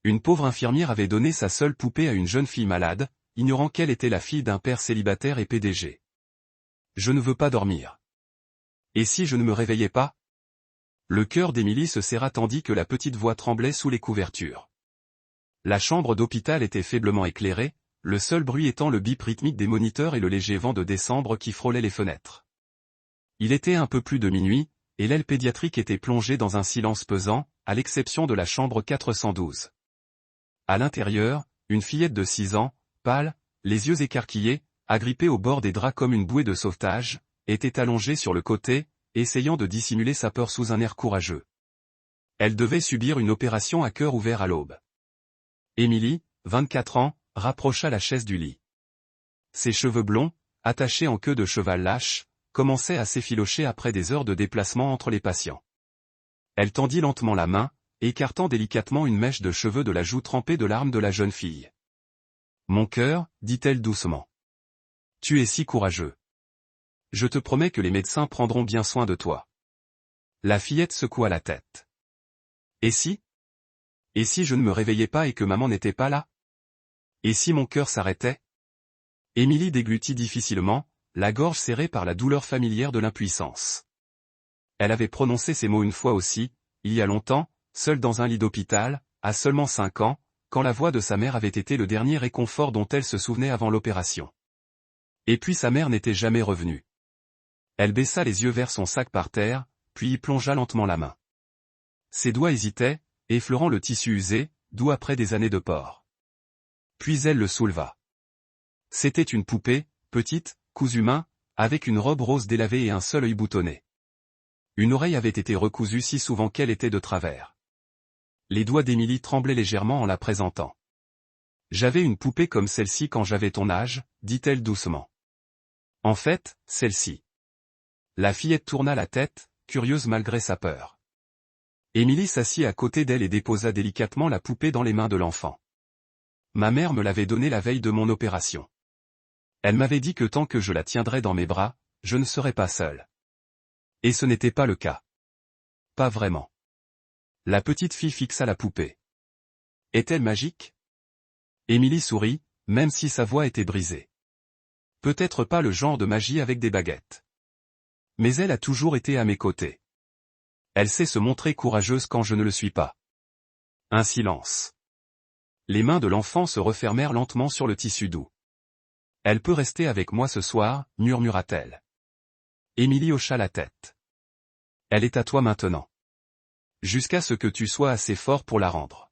Une pauvre infirmière avait donné sa seule poupée à une jeune fille malade, ignorant qu'elle était la fille d'un père célibataire et PDG. Je ne veux pas dormir. Et si je ne me réveillais pas? Le cœur d'Émilie se serra tandis que la petite voix tremblait sous les couvertures. La chambre d'hôpital était faiblement éclairée, le seul bruit étant le bip rythmique des moniteurs et le léger vent de décembre qui frôlait les fenêtres. Il était un peu plus de minuit, et l'aile pédiatrique était plongée dans un silence pesant, à l'exception de la chambre 412. À l'intérieur, une fillette de 6 ans, pâle, les yeux écarquillés, agrippée au bord des draps comme une bouée de sauvetage, était allongée sur le côté, essayant de dissimuler sa peur sous un air courageux. Elle devait subir une opération à cœur ouvert à l'aube. Émilie, 24 ans, rapprocha la chaise du lit. Ses cheveux blonds, attachés en queue de cheval lâche, commençaient à s'effilocher après des heures de déplacement entre les patients. Elle tendit lentement la main, écartant délicatement une mèche de cheveux de la joue trempée de larmes de la jeune fille. « Mon cœur, dit-elle doucement. Tu es si courageux. Je te promets que les médecins prendront bien soin de toi. » La fillette secoua la tête. « Et si? Et si je ne me réveillais pas et que maman n'était pas là? Et si mon cœur s'arrêtait? » Émilie déglutit difficilement, la gorge serrée par la douleur familière de l'impuissance. Elle avait prononcé ces mots une fois aussi, il y a longtemps, seule dans un lit d'hôpital, à seulement 5 ans, quand la voix de sa mère avait été le dernier réconfort dont elle se souvenait avant l'opération. Et puis sa mère n'était jamais revenue. Elle baissa les yeux vers son sac par terre, puis y plongea lentement la main. Ses doigts hésitaient, effleurant le tissu usé, doux après des années de port. Puis elle le souleva. C'était une poupée, petite, cousue main, avec une robe rose délavée et un seul œil boutonné. Une oreille avait été recousue si souvent qu'elle était de travers. Les doigts d'Émilie tremblaient légèrement en la présentant. « J'avais une poupée comme celle-ci quand j'avais ton âge, dit-elle doucement. En fait, celle-ci. » La fillette tourna la tête, curieuse malgré sa peur. Émilie s'assit à côté d'elle et déposa délicatement la poupée dans les mains de l'enfant. « Ma mère me l'avait donnée la veille de mon opération. Elle m'avait dit que tant que je la tiendrais dans mes bras, je ne serais pas seule. » Et ce n'était pas le cas. Pas vraiment. La petite fille fixa la poupée. Est-elle magique? Émilie sourit, même si sa voix était brisée. Peut-être pas le genre de magie avec des baguettes. Mais elle a toujours été à mes côtés. Elle sait se montrer courageuse quand je ne le suis pas. Un silence. Les mains de l'enfant se refermèrent lentement sur le tissu doux. Elle peut rester avec moi ce soir, murmura-t-elle. Émilie hocha la tête. Elle est à toi maintenant. Jusqu'à ce que tu sois assez fort pour la rendre.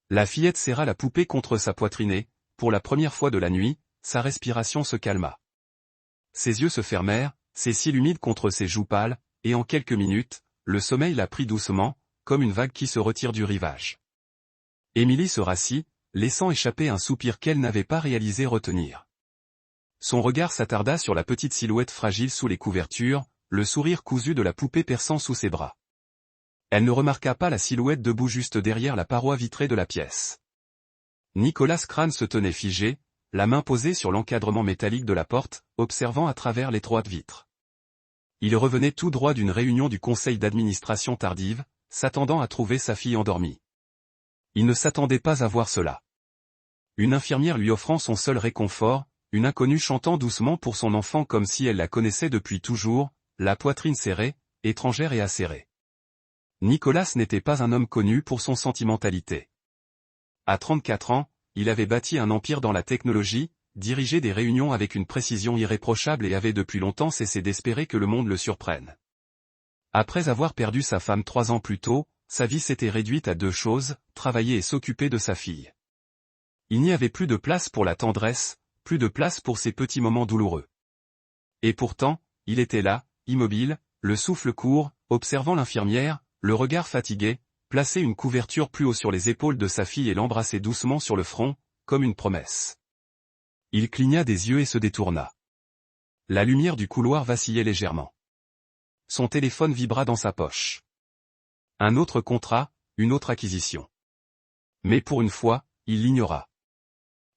La fillette serra la poupée contre sa poitrine et, pour la première fois de la nuit, sa respiration se calma. Ses yeux se fermèrent, ses cils humides contre ses joues pâles, et en quelques minutes, le sommeil la prit doucement, comme une vague qui se retire du rivage. Émilie se rassit, laissant échapper un soupir qu'elle n'avait pas réalisé retenir. Son regard s'attarda sur la petite silhouette fragile sous les couvertures, le sourire cousu de la poupée perçant sous ses bras. Elle ne remarqua pas la silhouette debout juste derrière la paroi vitrée de la pièce. Nicolas Crane se tenait figé, la main posée sur l'encadrement métallique de la porte, observant à travers l'étroite vitre. Il revenait tout droit d'une réunion du conseil d'administration tardive, s'attendant à trouver sa fille endormie. Il ne s'attendait pas à voir cela. Une infirmière lui offrant son seul réconfort, une inconnue chantant doucement pour son enfant comme si elle la connaissait depuis toujours, la poitrine serrée, étrangère et acérée. Nicolas n'était pas un homme connu pour son sentimentalité. À 34 ans, il avait bâti un empire dans la technologie, dirigé des réunions avec une précision irréprochable et avait depuis longtemps cessé d'espérer que le monde le surprenne. Après avoir perdu sa femme 3 ans plus tôt, sa vie s'était réduite à 2 choses, travailler et s'occuper de sa fille. Il n'y avait plus de place pour la tendresse, plus de place pour ces petits moments douloureux. Et pourtant, il était là, immobile, le souffle court, observant l'infirmière, le regard fatigué, placer une couverture plus haut sur les épaules de sa fille et l'embrasser doucement sur le front, comme une promesse. Il cligna des yeux et se détourna. La lumière du couloir vacillait légèrement. Son téléphone vibra dans sa poche. Un autre contrat, une autre acquisition. Mais pour une fois, il l'ignora.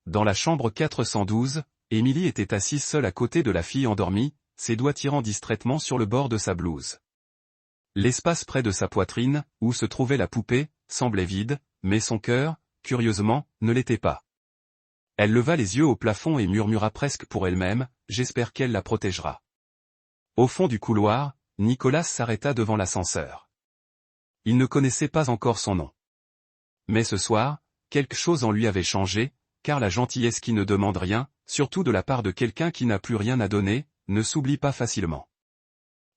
Dans la chambre 412, Émilie était assise seule à côté de la fille endormie, ses doigts tirant distraitement sur le bord de sa blouse. L'espace près de sa poitrine, où se trouvait la poupée, semblait vide, mais son cœur, curieusement, ne l'était pas. Elle leva les yeux au plafond et murmura presque pour elle-même, « J'espère qu'elle la protégera. » Au fond du couloir, Nicolas s'arrêta devant l'ascenseur. Il ne connaissait pas encore son nom. Mais ce soir, quelque chose en lui avait changé, car la gentillesse qui ne demande rien, surtout de la part de quelqu'un qui n'a plus rien à donner, ne s'oublie pas facilement.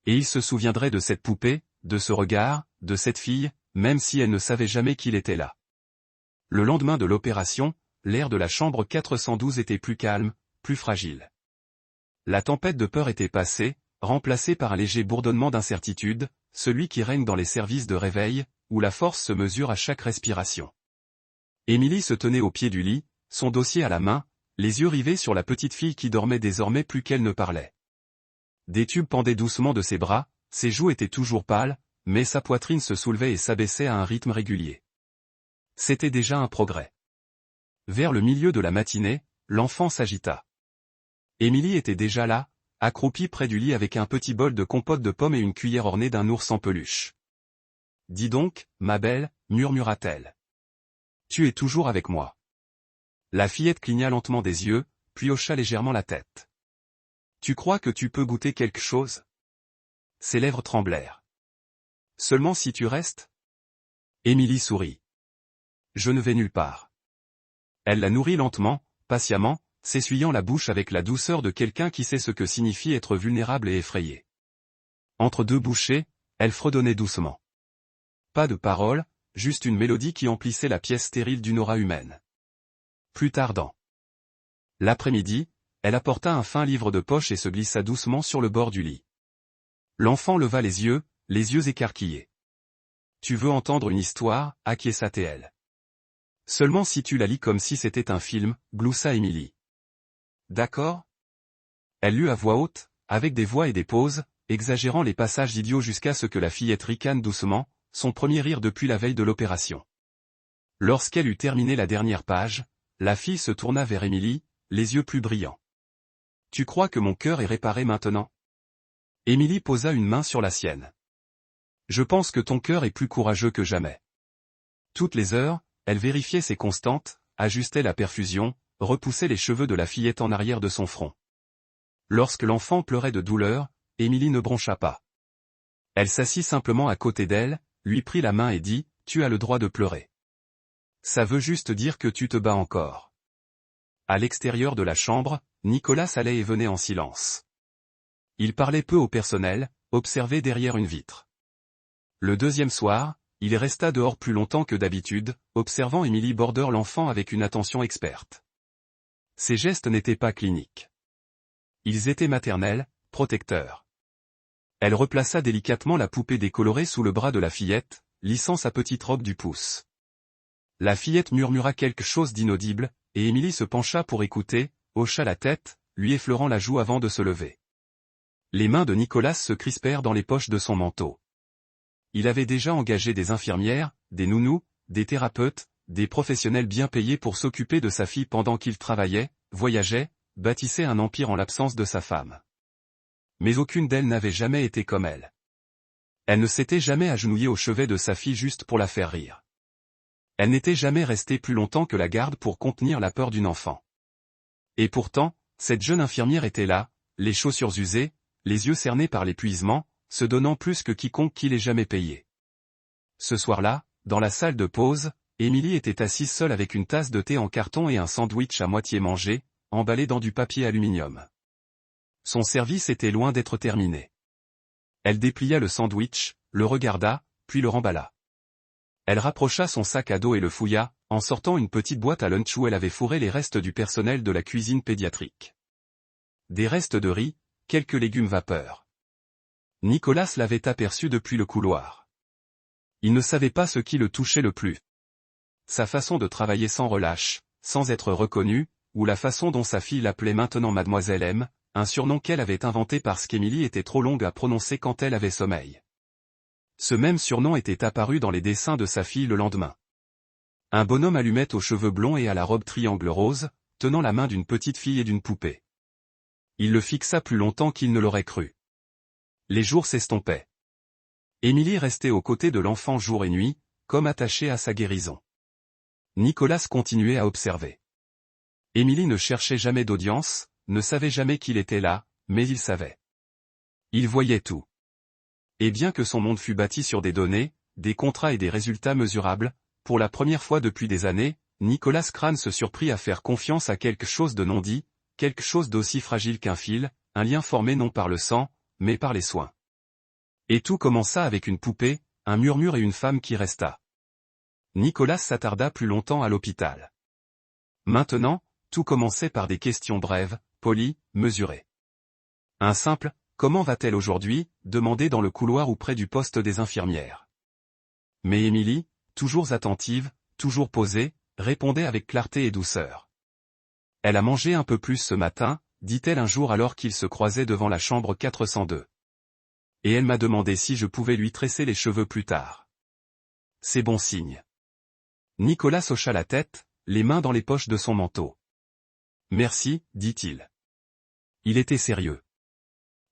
Et il se souviendrait de cette poupée, de ce regard, de cette fille, même si elle ne savait jamais qu'il était là. Le lendemain de l'opération, l'air de la chambre 412 était plus calme, plus fragile. La tempête de peur était passée, remplacée par un léger bourdonnement d'incertitude, celui qui règne dans les services de réveil, où la force se mesure à chaque respiration. Émilie se tenait au pied du lit, son dossier à la main, les yeux rivés sur la petite fille qui dormait désormais plus qu'elle ne parlait. Des tubes pendaient doucement de ses bras, ses joues étaient toujours pâles, mais sa poitrine se soulevait et s'abaissait à un rythme régulier. C'était déjà un progrès. Vers le milieu de la matinée, l'enfant s'agita. Émilie était déjà là, accroupie près du lit avec un petit bol de compote de pommes et une cuillère ornée d'un ours en peluche. « Dis donc, ma belle, » murmura-t-elle. « Tu es toujours avec moi. » La fillette cligna lentement des yeux, puis hocha légèrement la tête. « Tu crois que tu peux goûter quelque chose ?» Ses lèvres tremblèrent. « Seulement si tu restes ?» Émilie sourit. « Je ne vais nulle part. » Elle la nourrit lentement, patiemment, s'essuyant la bouche avec la douceur de quelqu'un qui sait ce que signifie être vulnérable et effrayé. Entre deux bouchées, elle fredonnait doucement. Pas de paroles, juste une mélodie qui emplissait la pièce stérile d'une aura humaine. Plus tardant. L'après-midi, elle apporta un fin livre de poche et se glissa doucement sur le bord du lit. L'enfant leva les yeux écarquillés. « Tu veux entendre une histoire ?» acquiesça-t-elle. « Seulement si tu la lis comme si c'était un film » gloussa Émilie. « D'accord ?» Elle lut à voix haute, avec des voix et des pauses, exagérant les passages idiots jusqu'à ce que la fillette ricane doucement, son premier rire depuis la veille de l'opération. Lorsqu'elle eut terminé la dernière page, la fille se tourna vers Émilie, les yeux plus brillants. « Tu crois que mon cœur est réparé maintenant ?» Émilie posa une main sur la sienne. « Je pense que ton cœur est plus courageux que jamais. » Toutes les heures, elle vérifiait ses constantes, ajustait la perfusion, repoussait les cheveux de la fillette en arrière de son front. Lorsque l'enfant pleurait de douleur, Émilie ne broncha pas. Elle s'assit simplement à côté d'elle, lui prit la main et dit, « Tu as le droit de pleurer. Ça veut juste dire que tu te bats encore. » À l'extérieur de la chambre, Nicolas allait et venait en silence. Il parlait peu au personnel, observé derrière une vitre. Le deuxième soir, il resta dehors plus longtemps que d'habitude, observant Émilie border l'enfant avec une attention experte. Ses gestes n'étaient pas cliniques. Ils étaient maternels, protecteurs. Elle replaça délicatement la poupée décolorée sous le bras de la fillette, lissant sa petite robe du pouce. La fillette murmura quelque chose d'inaudible, et Émilie se pencha pour écouter, hocha la tête, lui effleurant la joue avant de se lever. Les mains de Nicolas se crispèrent dans les poches de son manteau. Il avait déjà engagé des infirmières, des nounous, des thérapeutes, des professionnels bien payés pour s'occuper de sa fille pendant qu'il travaillait, voyageait, bâtissait un empire en l'absence de sa femme. Mais aucune d'elles n'avait jamais été comme elle. Elle ne s'était jamais agenouillée au chevet de sa fille juste pour la faire rire. Elle n'était jamais restée plus longtemps que la garde pour contenir la peur d'une enfant. Et pourtant, cette jeune infirmière était là, les chaussures usées, les yeux cernés par l'épuisement, se donnant plus que quiconque qui l'ait jamais payé. Ce soir-là, dans la salle de pause, Émilie était assise seule avec une tasse de thé en carton et un sandwich à moitié mangé, emballé dans du papier aluminium. Son service était loin d'être terminé. Elle déplia le sandwich, le regarda, puis le remballa. Elle rapprocha son sac à dos et le fouilla, en sortant une petite boîte à lunch où elle avait fourré les restes du personnel de la cuisine pédiatrique. Des restes de riz, quelques légumes vapeur. Nicolas l'avait aperçu depuis le couloir. Il ne savait pas ce qui le touchait le plus. Sa façon de travailler sans relâche, sans être reconnue, ou la façon dont sa fille l'appelait maintenant Mademoiselle M, un surnom qu'elle avait inventé parce qu'Émilie était trop longue à prononcer quand elle avait sommeil. Ce même surnom était apparu dans les dessins de sa fille le lendemain. Un bonhomme allumette aux cheveux blonds et à la robe triangle rose, tenant la main d'une petite fille et d'une poupée. Il le fixa plus longtemps qu'il ne l'aurait cru. Les jours s'estompaient. Émilie restait aux côtés de l'enfant jour et nuit, comme attachée à sa guérison. Nicolas continuait à observer. Émilie ne cherchait jamais d'audience, ne savait jamais qu'il était là, mais il savait. Il voyait tout. Et bien que son monde fût bâti sur des données, des contrats et des résultats mesurables, pour la première fois depuis des années, Nicolas Crane se surprit à faire confiance à quelque chose de non dit, quelque chose d'aussi fragile qu'un fil, un lien formé non par le sang, mais par les soins. Et tout commença avec une poupée, un murmure et une femme qui resta. Nicolas s'attarda plus longtemps à l'hôpital. Maintenant, tout commençait par des questions brèves, polies, mesurées. Un simple « Comment va-t-elle aujourd'hui ?» demandé dans le couloir ou près du poste des infirmières. Mais Émilie, toujours attentive, toujours posée, répondait avec clarté et douceur. « Elle a mangé un peu plus ce matin », dit-elle un jour alors qu'ils se croisaient devant la chambre 402. Et elle m'a demandé si je pouvais lui tresser les cheveux plus tard. C'est bon signe. Nicolas hocha la tête, les mains dans les poches de son manteau. Merci, dit-il. Il était sérieux.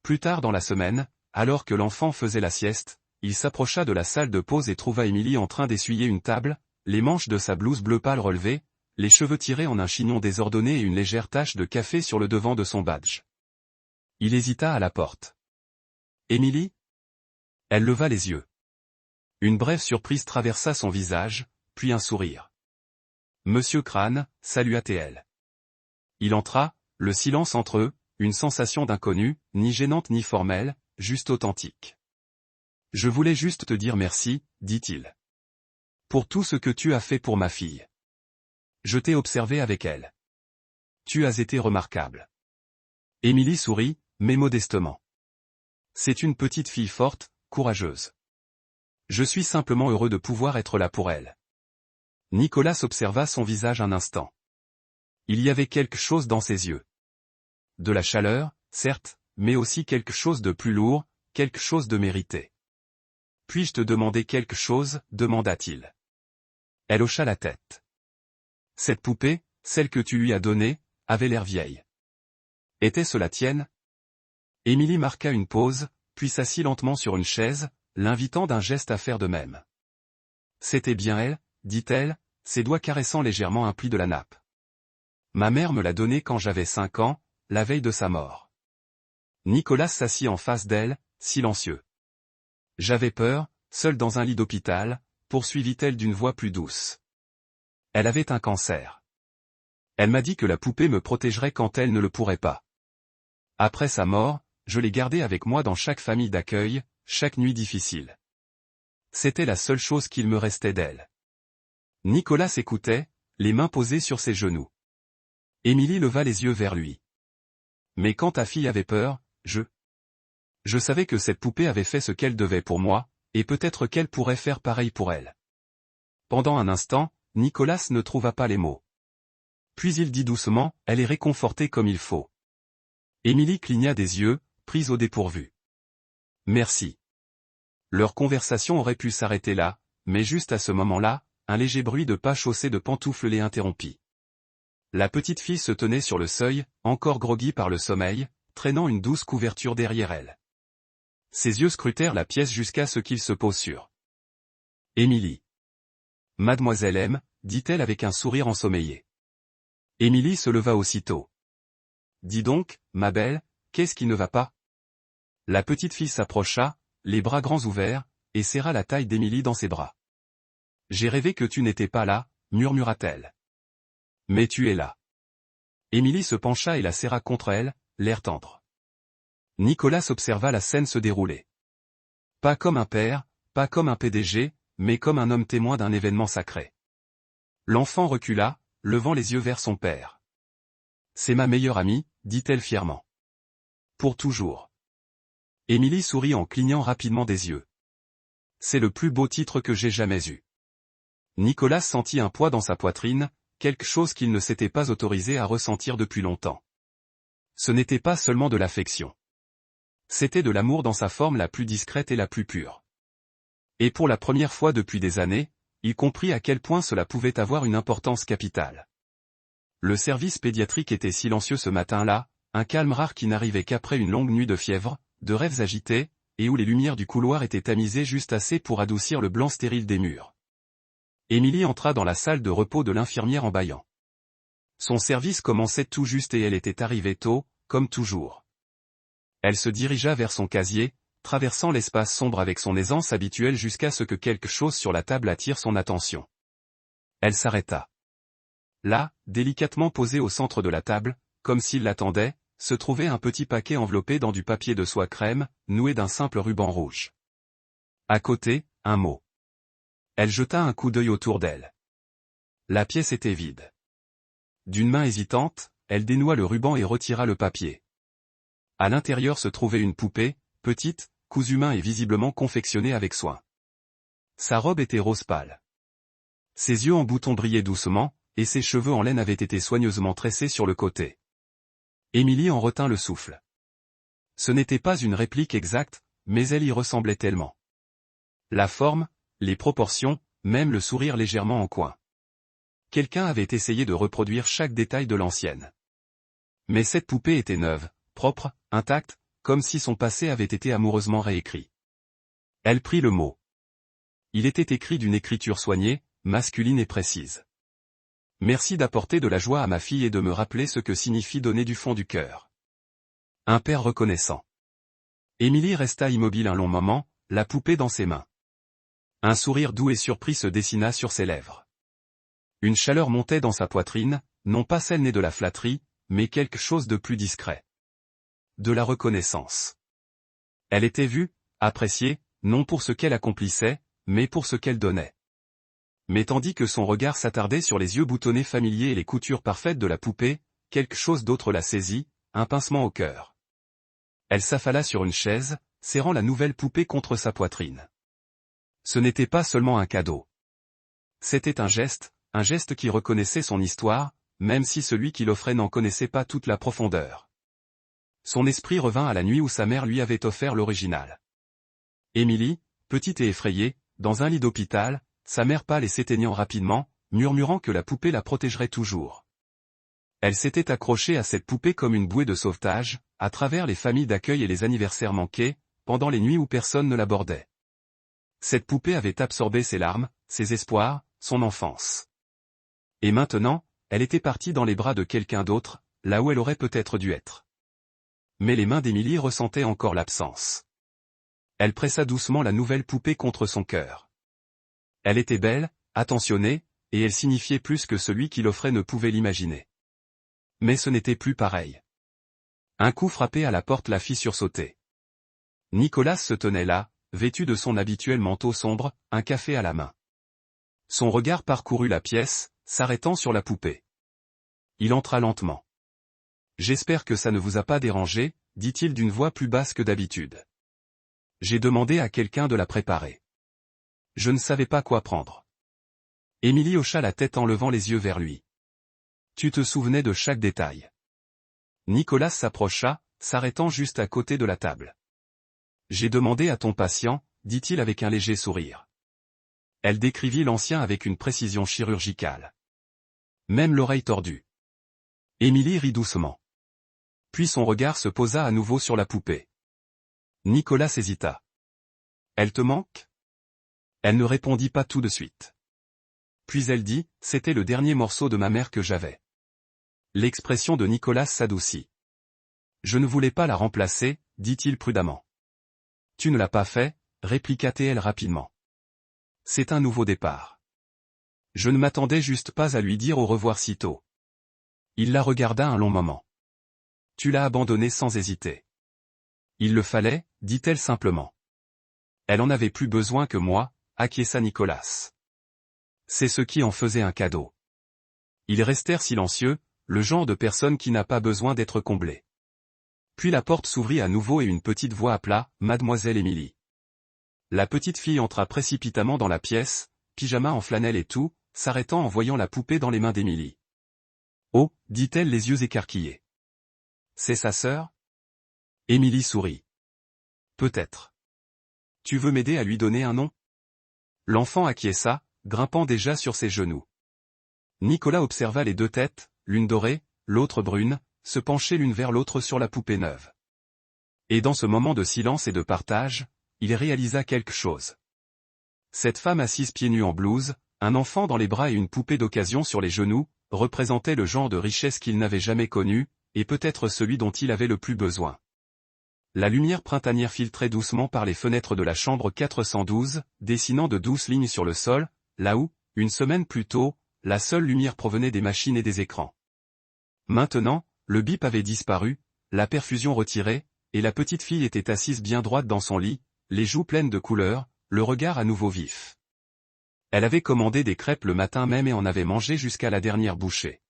Plus tard dans la semaine, alors que l'enfant faisait la sieste, il s'approcha de la salle de pause et trouva Émilie en train d'essuyer une table, les manches de sa blouse bleu pâle relevées, les cheveux tirés en un chignon désordonné et une légère tache de café sur le devant de son badge. Il hésita à la porte. Émilie ? Elle leva les yeux. Une brève surprise traversa son visage, puis un sourire. Monsieur Crane, salua-t-elle. Il entra, le silence entre eux, une sensation d'inconnu, ni gênante ni formelle, juste authentique. Je voulais juste te dire merci, dit-il. Pour tout ce que tu as fait pour ma fille. Je t'ai observé avec elle. Tu as été remarquable. Émilie sourit, mais modestement. C'est une petite fille forte, courageuse. Je suis simplement heureux de pouvoir être là pour elle. Nicolas observa son visage un instant. Il y avait quelque chose dans ses yeux. De la chaleur, certes, mais aussi quelque chose de plus lourd, quelque chose de mérité. Puis-je te demander quelque chose, demanda-t-il. Elle hocha la tête. Cette poupée, celle que tu lui as donnée, avait l'air vieille. Était-ce la tienne ? Émilie marqua une pause, puis s'assit lentement sur une chaise, l'invitant d'un geste à faire de même. C'était bien elle, dit-elle, ses doigts caressant légèrement un pli de la nappe. Ma mère me l'a donnée quand j'avais 5 ans, la veille de sa mort. Nicolas s'assit en face d'elle, silencieux. J'avais peur, seule dans un lit d'hôpital, poursuivit-elle d'une voix plus douce. Elle avait un cancer. Elle m'a dit que la poupée me protégerait quand elle ne le pourrait pas. Après sa mort, je l'ai gardée avec moi dans chaque famille d'accueil, chaque nuit difficile. C'était la seule chose qu'il me restait d'elle. Nicolas écoutait, les mains posées sur ses genoux. Émilie leva les yeux vers lui. Mais quand ta fille avait peur, je savais que cette poupée avait fait ce qu'elle devait pour moi, et peut-être qu'elle pourrait faire pareil pour elle. Pendant un instant, Nicolas ne trouva pas les mots. Puis il dit doucement, elle est réconfortée comme il faut. Émilie cligna des yeux, prise au dépourvu. Merci. Leur conversation aurait pu s'arrêter là, mais juste à ce moment-là, un léger bruit de pas chaussés de pantoufles les interrompit. La petite fille se tenait sur le seuil, encore groggy par le sommeil, traînant une douce couverture derrière elle. Ses yeux scrutèrent la pièce jusqu'à ce qu'ils se posent sur Émilie. Mademoiselle M, dit-elle avec un sourire ensommeillé. Émilie se leva aussitôt. Dis donc, ma belle, qu'est-ce qui ne va pas ? La petite fille s'approcha, les bras grands ouverts, et serra la taille d'Émilie dans ses bras. J'ai rêvé que tu n'étais pas là, murmura-t-elle. Mais tu es là. Émilie se pencha et la serra contre elle, l'air tendre. Nicolas observa la scène se dérouler. Pas comme un père, pas comme un PDG, mais comme un homme témoin d'un événement sacré. L'enfant recula, levant les yeux vers son père. C'est ma meilleure amie, dit-elle fièrement. Pour toujours. Émilie sourit en clignant rapidement des yeux. C'est le plus beau titre que j'ai jamais eu. Nicolas sentit un poids dans sa poitrine, quelque chose qu'il ne s'était pas autorisé à ressentir depuis longtemps. Ce n'était pas seulement de l'affection. C'était de l'amour dans sa forme la plus discrète et la plus pure. Et pour la première fois depuis des années, il comprit à quel point cela pouvait avoir une importance capitale. Le service pédiatrique était silencieux ce matin-là, un calme rare qui n'arrivait qu'après une longue nuit de fièvre, de rêves agités, et où les lumières du couloir étaient tamisées juste assez pour adoucir le blanc stérile des murs. Émilie entra dans la salle de repos de l'infirmière en bâillant. Son service commençait tout juste et elle était arrivée tôt, comme toujours. Elle se dirigea vers son casier, traversant l'espace sombre avec son aisance habituelle jusqu'à ce que quelque chose sur la table attire son attention. Elle s'arrêta. Là, délicatement posé au centre de la table, comme s'il l'attendait, se trouvait un petit paquet enveloppé dans du papier de soie crème, noué d'un simple ruban rouge. À côté, un mot. Elle jeta un coup d'œil autour d'elle. La pièce était vide. D'une main hésitante, elle dénoua le ruban et retira le papier. À l'intérieur se trouvait une poupée, petite, cousue main et visiblement confectionnée avec soin. Sa robe était rose pâle. Ses yeux en bouton brillaient doucement, et ses cheveux en laine avaient été soigneusement tressés sur le côté. Émilie en retint le souffle. Ce n'était pas une réplique exacte, mais elle y ressemblait tellement. La forme, les proportions, même le sourire légèrement en coin. Quelqu'un avait essayé de reproduire chaque détail de l'ancienne. Mais cette poupée était neuve, propre, intacte, comme si son passé avait été amoureusement réécrit. Elle prit le mot. Il était écrit d'une écriture soignée, masculine et précise. Merci d'apporter de la joie à ma fille et de me rappeler ce que signifie donner du fond du cœur. Un père reconnaissant. Émilie resta immobile un long moment, la poupée dans ses mains. Un sourire doux et surpris se dessina sur ses lèvres. Une chaleur montait dans sa poitrine, non pas celle née de la flatterie, mais quelque chose de plus discret. De la reconnaissance. Elle était vue, appréciée, non pour ce qu'elle accomplissait, mais pour ce qu'elle donnait. Mais tandis que son regard s'attardait sur les yeux boutonnés familiers et les coutures parfaites de la poupée, quelque chose d'autre la saisit, un pincement au cœur. Elle s'affala sur une chaise, serrant la nouvelle poupée contre sa poitrine. Ce n'était pas seulement un cadeau. C'était un geste qui reconnaissait son histoire, même si celui qui l'offrait n'en connaissait pas toute la profondeur. Son esprit revint à la nuit où sa mère lui avait offert l'original. Émilie, petite et effrayée, dans un lit d'hôpital, sa mère pâle et s'éteignant rapidement, murmurant que la poupée la protégerait toujours. Elle s'était accrochée à cette poupée comme une bouée de sauvetage, à travers les familles d'accueil et les anniversaires manqués, pendant les nuits où personne ne l'abordait. Cette poupée avait absorbé ses larmes, ses espoirs, son enfance. Et maintenant, elle était partie dans les bras de quelqu'un d'autre, là où elle aurait peut-être dû être. Mais les mains d'Émilie ressentaient encore l'absence. Elle pressa doucement la nouvelle poupée contre son cœur. Elle était belle, attentionnée, et elle signifiait plus que celui qui l'offrait ne pouvait l'imaginer. Mais ce n'était plus pareil. Un coup frappé à la porte la fit sursauter. Nicolas se tenait là, vêtu de son habituel manteau sombre, un café à la main. Son regard parcourut la pièce, s'arrêtant sur la poupée. Il entra lentement. « J'espère que ça ne vous a pas dérangé, dit-il d'une voix plus basse que d'habitude. J'ai demandé à quelqu'un de la préparer. Je ne savais pas quoi prendre. » Émilie hocha la tête en levant les yeux vers lui. « Tu te souvenais de chaque détail. » Nicolas s'approcha, s'arrêtant juste à côté de la table. « J'ai demandé à ton patient, dit-il avec un léger sourire. » Elle décrivit l'ancien avec une précision chirurgicale. Même l'oreille tordue. Émilie rit doucement. Puis son regard se posa à nouveau sur la poupée. Nicolas hésita. « Elle te manque ?» Elle ne répondit pas tout de suite. Puis elle dit, « C'était le dernier morceau de ma mère que j'avais. » L'expression de Nicolas s'adoucit. « Je ne voulais pas la remplacer, dit-il prudemment. »« Tu ne l'as pas fait, » répliqua T.L. rapidement. « C'est un nouveau départ. » Je ne m'attendais juste pas à lui dire au revoir si tôt. Il la regarda un long moment. « Tu l'as abandonné sans hésiter. »« Il le fallait, » dit-elle simplement. « Elle en avait plus besoin que moi, » acquiesça Nicolas. C'est ce qui en faisait un cadeau. Ils restèrent silencieux, le genre de personne qui n'a pas besoin d'être comblée. Puis la porte s'ouvrit à nouveau et une petite voix appela « Mademoiselle Émilie ». La petite fille entra précipitamment dans la pièce, pyjama en flanelle et tout, s'arrêtant en voyant la poupée dans les mains d'Émilie. « Oh » dit-elle les yeux écarquillés. « C'est sa sœur ?» Émilie sourit. « Peut-être. Tu veux m'aider à lui donner un nom ?» L'enfant acquiesça, grimpant déjà sur ses genoux. Nicolas observa les deux têtes, l'une dorée, l'autre brune, se pencher l'une vers l'autre sur la poupée neuve. Et dans ce moment de silence et de partage, il réalisa quelque chose. Cette femme assise pieds nus en blouse, un enfant dans les bras et une poupée d'occasion sur les genoux, représentaient le genre de richesse qu'il n'avait jamais connu, et peut-être celui dont il avait le plus besoin. La lumière printanière filtrait doucement par les fenêtres de la chambre 412, dessinant de douces lignes sur le sol, là où, une semaine plus tôt, la seule lumière provenait des machines et des écrans. Maintenant, le bip avait disparu, la perfusion retirée, et la petite fille était assise bien droite dans son lit, les joues pleines de couleurs, le regard à nouveau vif. Elle avait commandé des crêpes le matin même et en avait mangé jusqu'à la dernière bouchée.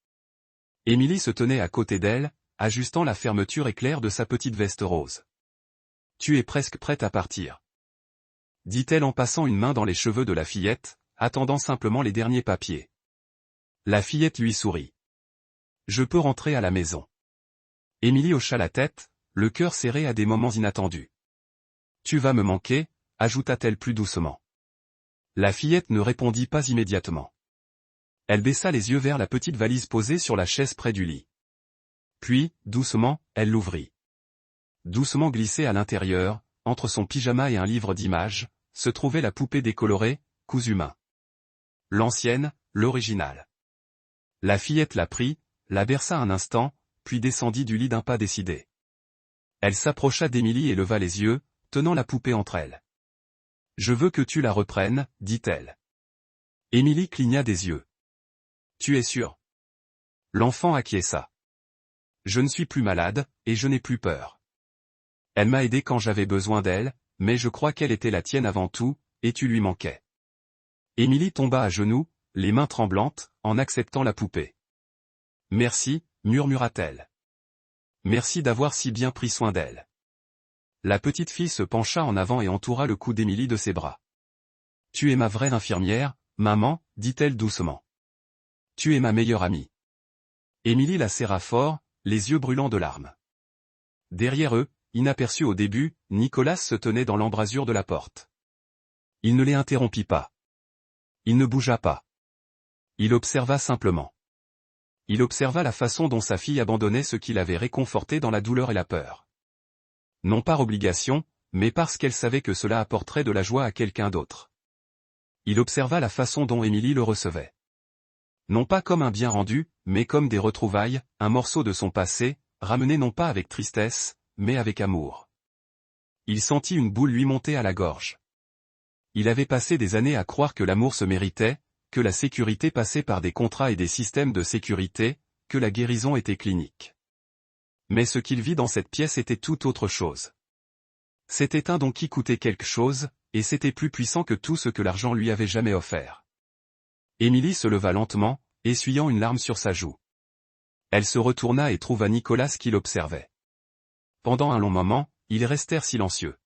Émilie se tenait à côté d'elle, ajustant la fermeture éclair de sa petite veste rose. « Tu es presque prête à partir. » dit-elle en passant une main dans les cheveux de la fillette, attendant simplement les derniers papiers. La fillette lui sourit. « Je peux rentrer à la maison. » Émilie hocha la tête, le cœur serré à des moments inattendus. « Tu vas me manquer » ajouta-t-elle plus doucement. La fillette ne répondit pas immédiatement. Elle baissa les yeux vers la petite valise posée sur la chaise près du lit. Puis, doucement, elle l'ouvrit. Doucement glissée à l'intérieur, entre son pyjama et un livre d'images, se trouvait la poupée décolorée, cousue main. L'ancienne, l'originale. La fillette la prit, la berça un instant, puis descendit du lit d'un pas décidé. Elle s'approcha d'Émilie et leva les yeux, tenant la poupée entre elles. « Je veux que tu la reprennes, dit-elle. Émilie cligna des yeux. « Tu es sûre ?» L'enfant acquiesça. « Je ne suis plus malade, et je n'ai plus peur. Elle m'a aidé quand j'avais besoin d'elle, mais je crois qu'elle était la tienne avant tout, et tu lui manquais. » Émilie tomba à genoux, les mains tremblantes, en acceptant la poupée. « Merci, murmura-t-elle. Merci d'avoir si bien pris soin d'elle. » La petite fille se pencha en avant et entoura le cou d'Émilie de ses bras. « Tu es ma vraie infirmière, maman, dit-elle doucement. Tu es ma meilleure amie. » Émilie la serra fort, les yeux brûlants de larmes. Derrière eux, inaperçu au début, Nicolas se tenait dans l'embrasure de la porte. Il ne les interrompit pas. Il ne bougea pas. Il observa simplement. Il observa la façon dont sa fille abandonnait ce qui l'avait réconforté dans la douleur et la peur. Non par obligation, mais parce qu'elle savait que cela apporterait de la joie à quelqu'un d'autre. Il observa la façon dont Émilie le recevait. Non pas comme un bien rendu, mais comme des retrouvailles, un morceau de son passé, ramené non pas avec tristesse, mais avec amour. Il sentit une boule lui monter à la gorge. Il avait passé des années à croire que l'amour se méritait, que la sécurité passait par des contrats et des systèmes de sécurité, que la guérison était clinique. Mais ce qu'il vit dans cette pièce était tout autre chose. C'était un don qui coûtait quelque chose, et c'était plus puissant que tout ce que l'argent lui avait jamais offert. Émilie se leva lentement, essuyant une larme sur sa joue. Elle se retourna et trouva Nicolas qui l'observait. Pendant un long moment, ils restèrent silencieux.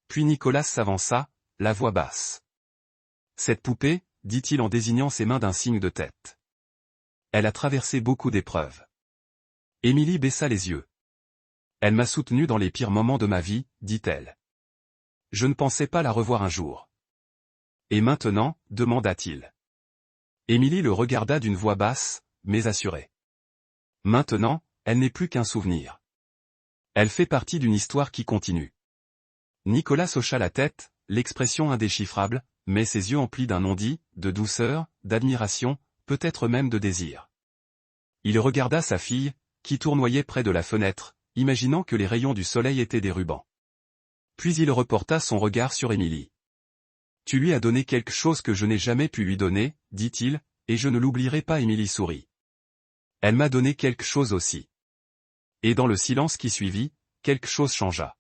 Puis Nicolas s'avança, la voix basse. « Cette poupée, dit-il en désignant ses mains d'un signe de tête. Elle a traversé beaucoup d'épreuves. » Émilie baissa les yeux. « Elle m'a soutenue dans les pires moments de ma vie, dit-elle. Je ne pensais pas la revoir un jour. »« Et maintenant ?» demanda-t-il. Émilie le regarda d'une voix basse, mais assurée. « Maintenant, elle n'est plus qu'un souvenir. Elle fait partie d'une histoire qui continue. » Nicolas hocha la tête, l'expression indéchiffrable, mais ses yeux emplis d'un non-dit, de douceur, d'admiration, peut-être même de désir. Il regarda sa fille, qui tournoyait près de la fenêtre, imaginant que les rayons du soleil étaient des rubans. Puis il reporta son regard sur Émilie. « Tu lui as donné quelque chose que je n'ai jamais pu lui donner, dit-il, et je ne l'oublierai pas. » Émilie sourit. « Elle m'a donné quelque chose aussi. » Et dans le silence qui suivit, quelque chose changea.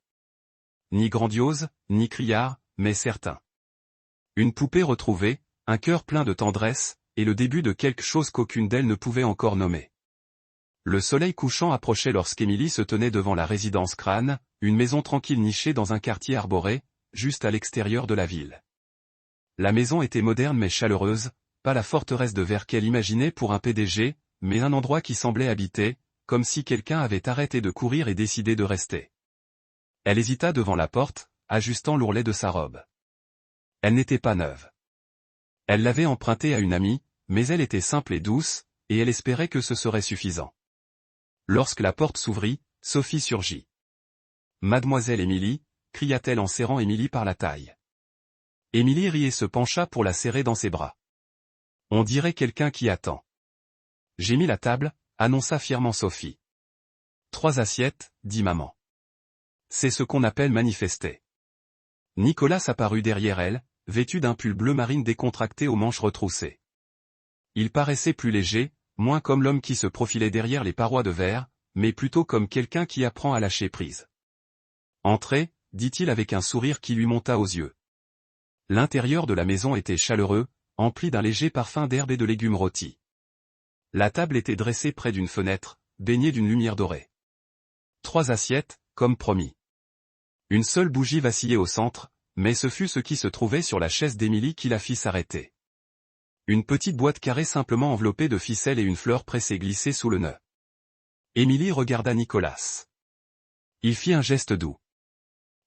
Ni grandiose, ni criard, mais certain. Une poupée retrouvée, un cœur plein de tendresse, et le début de quelque chose qu'aucune d'elles ne pouvait encore nommer. Le soleil couchant approchait lorsqu'Émilie se tenait devant la résidence Crâne, une maison tranquille nichée dans un quartier arboré, juste à l'extérieur de la ville. La maison était moderne mais chaleureuse, pas la forteresse de verre qu'elle imaginait pour un PDG, mais un endroit qui semblait habité, comme si quelqu'un avait arrêté de courir et décidé de rester. Elle hésita devant la porte, ajustant l'ourlet de sa robe. Elle n'était pas neuve. Elle l'avait empruntée à une amie, mais elle était simple et douce, et elle espérait que ce serait suffisant. Lorsque la porte s'ouvrit, Sophie surgit. « Mademoiselle Émilie » cria-t-elle en serrant Émilie par la taille. Émilie rit et se pencha pour la serrer dans ses bras. On dirait quelqu'un qui attend. J'ai mis la table, annonça fièrement Sophie. 3 assiettes, dit maman. C'est ce qu'on appelle manifester. Nicolas apparut derrière elle, vêtu d'un pull bleu marine décontracté aux manches retroussées. Il paraissait plus léger, moins comme l'homme qui se profilait derrière les parois de verre, mais plutôt comme quelqu'un qui apprend à lâcher prise. Entrez, dit-il avec un sourire qui lui monta aux yeux. L'intérieur de la maison était chaleureux, empli d'un léger parfum d'herbe et de légumes rôtis. La table était dressée près d'une fenêtre, baignée d'une lumière dorée. 3 assiettes, comme promis. Une seule bougie vacillait au centre, mais ce fut ce qui se trouvait sur la chaise d'Émilie qui la fit s'arrêter. Une petite boîte carrée simplement enveloppée de ficelle et une fleur pressée glissée sous le nœud. Émilie regarda Nicolas. Il fit un geste doux.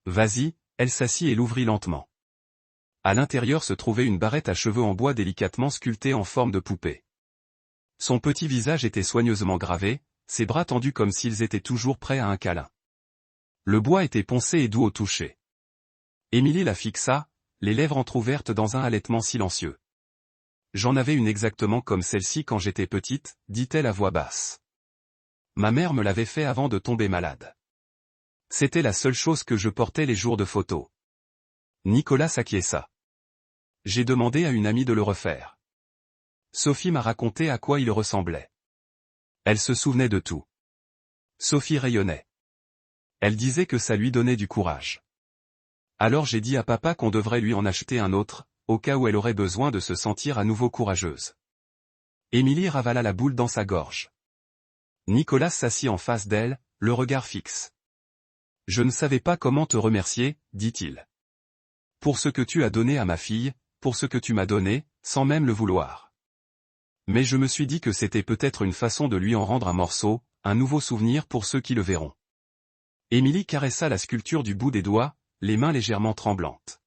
Vas-y, elle s'assit et l'ouvrit lentement. À l'intérieur se trouvait une barrette à cheveux en bois délicatement sculptée en forme de poupée. Son petit visage était soigneusement gravé, ses bras tendus comme s'ils étaient toujours prêts à un câlin. Le bois était poncé et doux au toucher. Émilie la fixa, les lèvres entr'ouvertes dans un halètement silencieux. J'en avais une exactement comme celle-ci quand j'étais petite, dit-elle à voix basse. Ma mère me l'avait fait avant de tomber malade. C'était la seule chose que je portais les jours de photo. Nicolas s'acquiesça. J'ai demandé à une amie de le refaire. Sophie m'a raconté à quoi il ressemblait. Elle se souvenait de tout. Sophie rayonnait. Elle disait que ça lui donnait du courage. Alors j'ai dit à papa qu'on devrait lui en acheter un autre, au cas où elle aurait besoin de se sentir à nouveau courageuse. Émilie ravala la boule dans sa gorge. Nicolas s'assit en face d'elle, le regard fixe. Je ne savais pas comment te remercier, dit-il. Pour ce que tu as donné à ma fille, pour ce que tu m'as donné, sans même le vouloir. Mais je me suis dit que c'était peut-être une façon de lui en rendre un morceau, un nouveau souvenir pour ceux qui le verront. Émilie caressa la sculpture du bout des doigts, les mains légèrement tremblantes.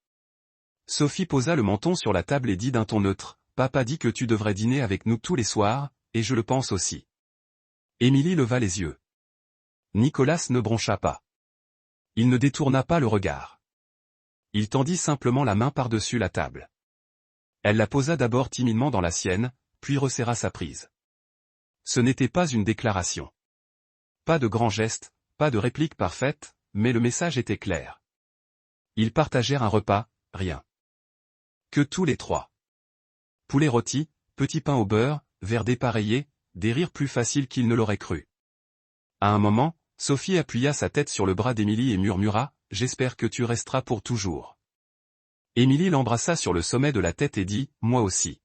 Sophie posa le menton sur la table et dit d'un ton neutre, « Papa dit que tu devrais dîner avec nous tous les soirs, et je le pense aussi. » Émilie leva les yeux. Nicolas ne broncha pas. Il ne détourna pas le regard. Il tendit simplement la main par-dessus la table. Elle la posa d'abord timidement dans la sienne, puis resserra sa prise. Ce n'était pas une déclaration. Pas de grand geste, pas de réplique parfaite, mais le message était clair. Ils partagèrent un repas, rien. Que tous les 3. Poulet rôti, petit pain au beurre, verre dépareillé, des rires plus faciles qu'il ne l'aurait cru. À un moment, Sophie appuya sa tête sur le bras d'Émilie et murmura, « J'espère que tu resteras pour toujours. » Émilie l'embrassa sur le sommet de la tête et dit, « Moi aussi. »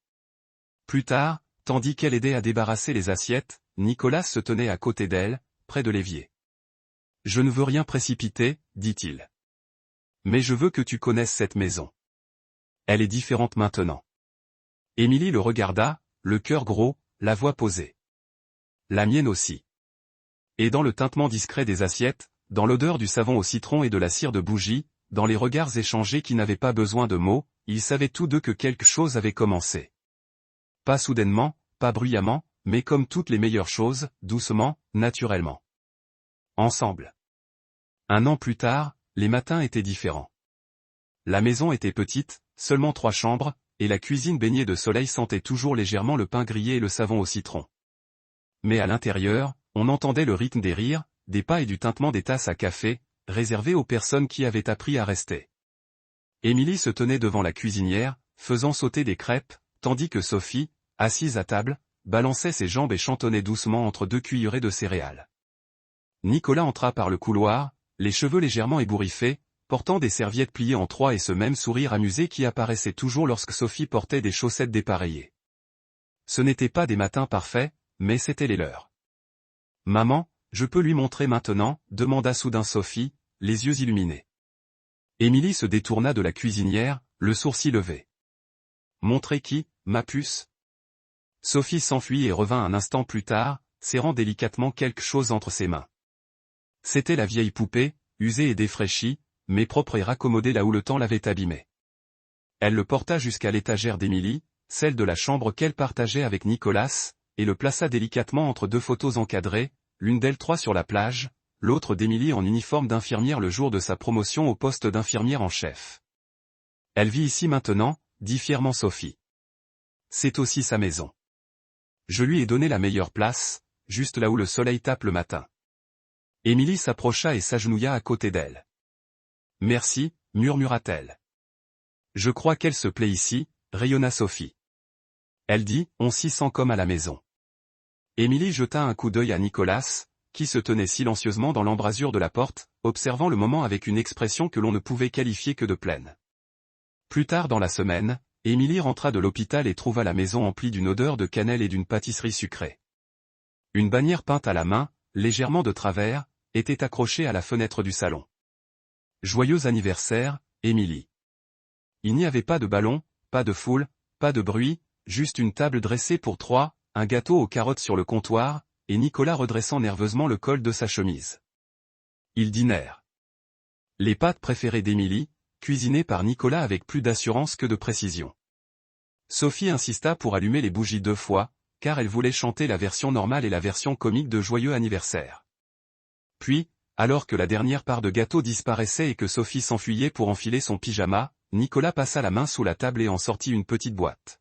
Plus tard, tandis qu'elle aidait à débarrasser les assiettes, Nicolas se tenait à côté d'elle, près de l'évier. « Je ne veux rien précipiter, dit-il. Mais je veux que tu connaisses cette maison. Elle est différente maintenant. » Émilie le regarda, le cœur gros, la voix posée. La mienne aussi. Et dans le tintement discret des assiettes, dans l'odeur du savon au citron et de la cire de bougie, dans les regards échangés qui n'avaient pas besoin de mots, ils savaient tous deux que quelque chose avait commencé. Pas soudainement, pas bruyamment, mais comme toutes les meilleures choses, doucement, naturellement. Ensemble. 1 an plus tard, les matins étaient différents. La maison était petite, seulement 3 chambres, et la cuisine baignée de soleil sentait toujours légèrement le pain grillé et le savon au citron. Mais à l'intérieur, on entendait le rythme des rires, des pas et du tintement des tasses à café, réservées aux personnes qui avaient appris à rester. Émilie se tenait devant la cuisinière, faisant sauter des crêpes, tandis que Sophie, assise à table, balançait ses jambes et chantonnait doucement entre 2 cuillerées de céréales. Nicolas entra par le couloir, les cheveux légèrement ébouriffés, portant des serviettes pliées en 3 et ce même sourire amusé qui apparaissait toujours lorsque Sophie portait des chaussettes dépareillées. Ce n'étaient pas des matins parfaits, mais c'étaient les leurs. « Maman, je peux lui montrer maintenant ?» demanda soudain Sophie, les yeux illuminés. Émilie se détourna de la cuisinière, le sourcil levé. « Montrer qui, ma puce ?» Sophie s'enfuit et revint un instant plus tard, serrant délicatement quelque chose entre ses mains. C'était la vieille poupée, usée et défraîchie, mais propre et raccommodée là où le temps l'avait abîmée. Elle le porta jusqu'à l'étagère d'Émilie, celle de la chambre qu'elle partageait avec Nicolas, et le plaça délicatement entre 2 photos encadrées, l'une d'elles 3 sur la plage, l'autre d'Émilie en uniforme d'infirmière le jour de sa promotion au poste d'infirmière en chef. « Elle vit ici maintenant » dit fièrement Sophie. C'est aussi sa maison. Je lui ai donné la meilleure place, juste là où le soleil tape le matin. Émilie s'approcha et s'agenouilla à côté d'elle. Merci, murmura-t-elle. Je crois qu'elle se plaît ici, rayonna Sophie. Elle dit, on s'y sent comme à la maison. Émilie jeta un coup d'œil à Nicolas, qui se tenait silencieusement dans l'embrasure de la porte, observant le moment avec une expression que l'on ne pouvait qualifier que de pleine. Plus tard dans la semaine, Émilie rentra de l'hôpital et trouva la maison emplie d'une odeur de cannelle et d'une pâtisserie sucrée. Une bannière peinte à la main, légèrement de travers, était accrochée à la fenêtre du salon. Joyeux anniversaire, Émilie. Il n'y avait pas de ballon, pas de foule, pas de bruit, juste une table dressée pour 3, un gâteau aux carottes sur le comptoir, et Nicolas redressant nerveusement le col de sa chemise. Ils dînèrent. Les pâtes préférées d'Émilie, cuisinées par Nicolas avec plus d'assurance que de précision. Sophie insista pour allumer les bougies 2 fois, car elle voulait chanter la version normale et la version comique de Joyeux anniversaire. Puis, alors que la dernière part de gâteau disparaissait et que Sophie s'enfuyait pour enfiler son pyjama, Nicolas passa la main sous la table et en sortit une petite boîte.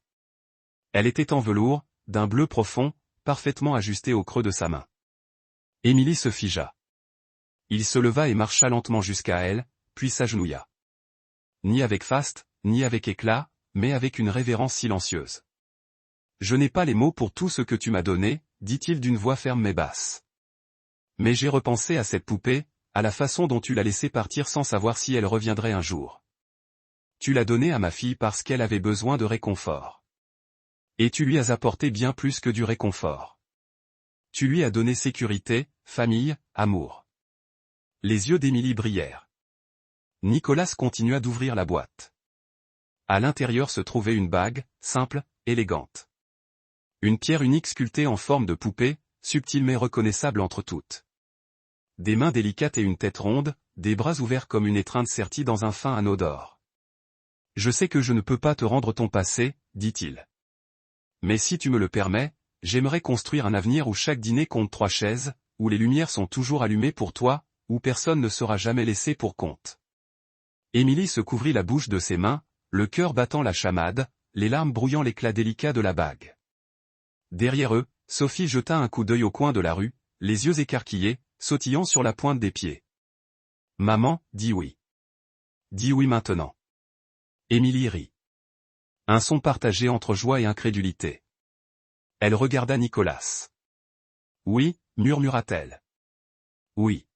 Elle était en velours, d'un bleu profond, parfaitement ajustée au creux de sa main. Émilie se figea. Il se leva et marcha lentement jusqu'à elle, puis s'agenouilla. Ni avec faste, ni avec éclat, mais avec une révérence silencieuse. Je n'ai pas les mots pour tout ce que tu m'as donné, dit-il d'une voix ferme mais basse. Mais j'ai repensé à cette poupée, à la façon dont tu l'as laissée partir sans savoir si elle reviendrait un jour. Tu l'as donnée à ma fille parce qu'elle avait besoin de réconfort. Et tu lui as apporté bien plus que du réconfort. Tu lui as donné sécurité, famille, amour. Les yeux d'Émilie brillèrent. Nicolas continua d'ouvrir la boîte. À l'intérieur se trouvait une bague, simple, élégante. Une pierre unique sculptée en forme de poupée, subtile mais reconnaissable entre toutes. Des mains délicates et une tête ronde, des bras ouverts comme une étreinte sertie dans un fin anneau d'or. Je sais que je ne peux pas te rendre ton passé, dit-il. Mais si tu me le permets, j'aimerais construire un avenir où chaque dîner compte 3 chaises, où les lumières sont toujours allumées pour toi, où personne ne sera jamais laissé pour compte. Émilie se couvrit la bouche de ses mains, le cœur battant la chamade, les larmes brouillant l'éclat délicat de la bague. Derrière eux, Sophie jeta un coup d'œil au coin de la rue, les yeux écarquillés, sautillant sur la pointe des pieds. Maman, dis oui. Dis oui maintenant. Émilie rit. Un son partagé entre joie et incrédulité. Elle regarda Nicolas. Oui, murmura-t-elle. Oui.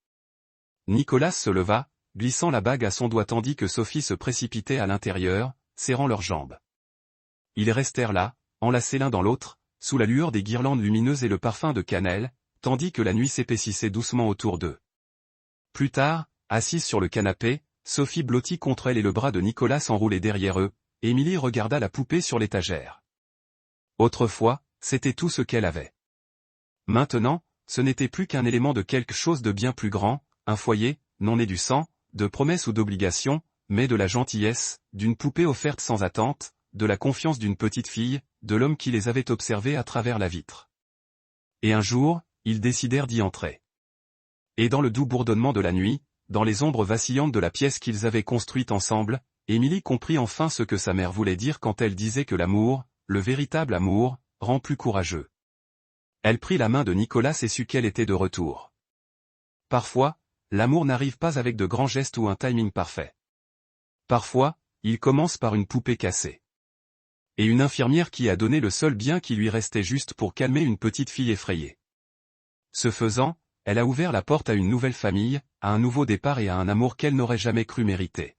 Nicolas se leva, glissant la bague à son doigt tandis que Sophie se précipitait à l'intérieur, serrant leurs jambes. Ils restèrent là, enlacés l'un dans l'autre, sous la lueur des guirlandes lumineuses et le parfum de cannelle, tandis que la nuit s'épaississait doucement autour d'eux. Plus tard, assise sur le canapé, Sophie blottit contre elle et le bras de Nicolas enroulé derrière eux, Émilie regarda la poupée sur l'étagère. Autrefois, c'était tout ce qu'elle avait. Maintenant, ce n'était plus qu'un élément de quelque chose de bien plus grand, un foyer, non né du sang, de promesses ou d'obligations, mais de la gentillesse, d'une poupée offerte sans attente, de la confiance d'une petite fille, de l'homme qui les avait observés à travers la vitre. Et un jour, ils décidèrent d'y entrer. Et dans le doux bourdonnement de la nuit, dans les ombres vacillantes de la pièce qu'ils avaient construite ensemble, Émilie comprit enfin ce que sa mère voulait dire quand elle disait que l'amour, le véritable amour, rend plus courageux. Elle prit la main de Nicolas et sut qu'elle était de retour. Parfois, l'amour n'arrive pas avec de grands gestes ou un timing parfait. Parfois, il commence par une poupée cassée. Et une infirmière qui a donné le seul bien qui lui restait juste pour calmer une petite fille effrayée. Ce faisant, elle a ouvert la porte à une nouvelle famille, à un nouveau départ et à un amour qu'elle n'aurait jamais cru mériter.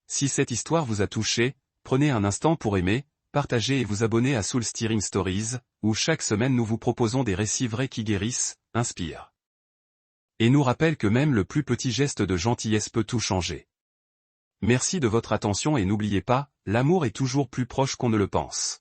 Si cette histoire vous a touché, prenez un instant pour aimer, partager et vous abonner à Soul Steering Stories, où chaque semaine nous vous proposons des récits vrais qui guérissent, inspirent. Et nous rappellent que même le plus petit geste de gentillesse peut tout changer. Merci de votre attention et n'oubliez pas, l'amour est toujours plus proche qu'on ne le pense.